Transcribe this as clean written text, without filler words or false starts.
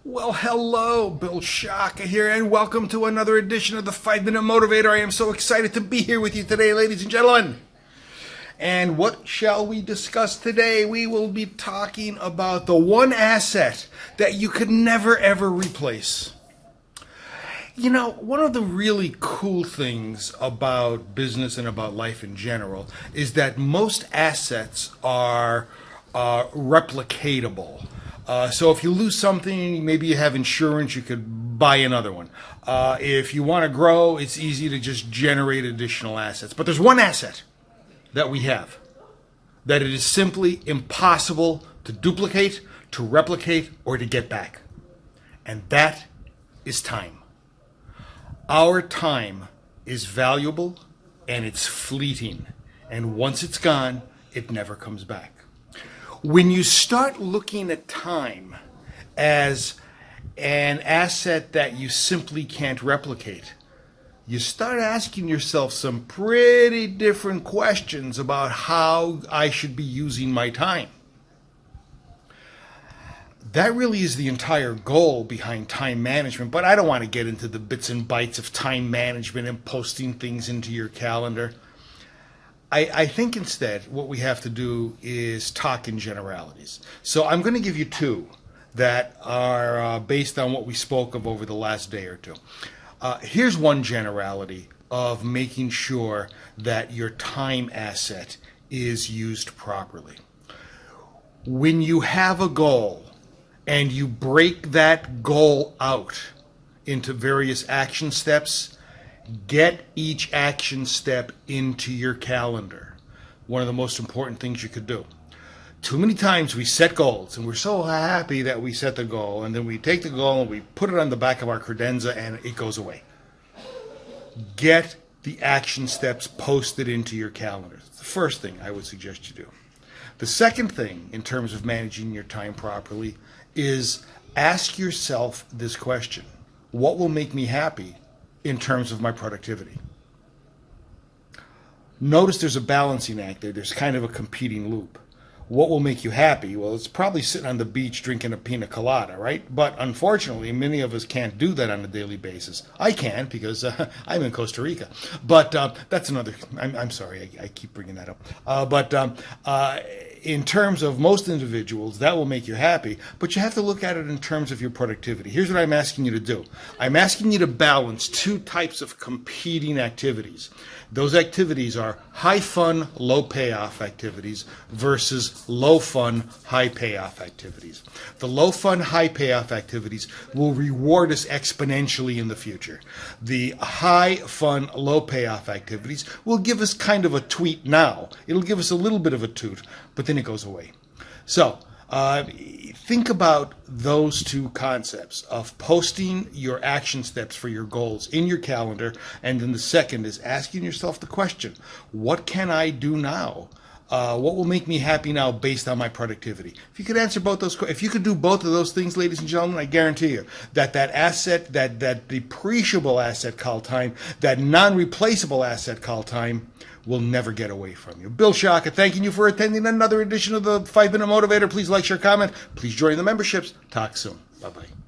Well, hello, Bill Shaka here, and welcome to another edition of the 5-Minute Motivator. I am so excited to be here with you today, ladies and gentlemen. And what shall we discuss today? We will be talking about the one asset that you could never ever replace. You know, one of the really cool things about business and about life in general is that most assets are replicatable. So if you lose something, maybe you have insurance, you could buy another one. If you want to grow, it's easy to just generate additional assets. But there's one asset that we have that it is simply impossible to duplicate, to replicate, or to get back. And that is time. Our time is valuable and it's fleeting. And once it's gone, it never comes back. When you start looking at time as an asset that you simply can't replicate, you start asking yourself some pretty different questions about how I should be using my time. That really is the entire goal behind time management, but I don't want to get into the bits and bytes of time management and posting things into your calendar. I think instead what we have to do is talk in generalities. So I'm going to give you two that are based on what we spoke of over the last day or two. Here's one generality of making sure that your time asset is used properly. When you have a goal and you break that goal out into various action steps, get each action step into your calendar. One of the most important things you could do. Too many times we set goals and we're so happy that we set the goal, and then we take the goal and we put it on the back of our credenza and it goes away. Get the action steps posted into your calendar. It's the first thing I would suggest you do. The second thing in terms of managing your time properly is ask yourself this question: what will make me happy in terms of my productivity? Notice there's a balancing act there. There's kind of a competing loop. What will make you happy? Well, it's probably sitting on the beach drinking a pina colada, right? But unfortunately, many of us can't do that on a daily basis. I can because I'm in Costa Rica. But that's another, I'm sorry, I keep bringing that up. But in terms of most individuals, that will make you happy, but you have to look at it in terms of your productivity. Here's what I'm asking you to do. I'm asking you to balance two types of competing activities. Those activities are high fun, low payoff activities versus low fun, high payoff activities. The low fun, high payoff activities will reward us exponentially in the future. The high fun, low payoff activities will give us kind of a tweet now. It'll give us a little bit of a toot, but then it goes away. So think about those two concepts of posting your action steps for your goals in your calendar, and then the second is asking yourself the question: what can I do now? What will make me happy now based on my productivity? If you could answer both those, if you could do both of those things, ladies and gentlemen, I guarantee you that that asset, that depreciable asset called time, that non-replaceable asset called time, will never get away from you. Bill Shaka, thanking you for attending another edition of the 5-Minute Motivator. Please like, share, comment. Please join the memberships. Talk soon. Bye-bye.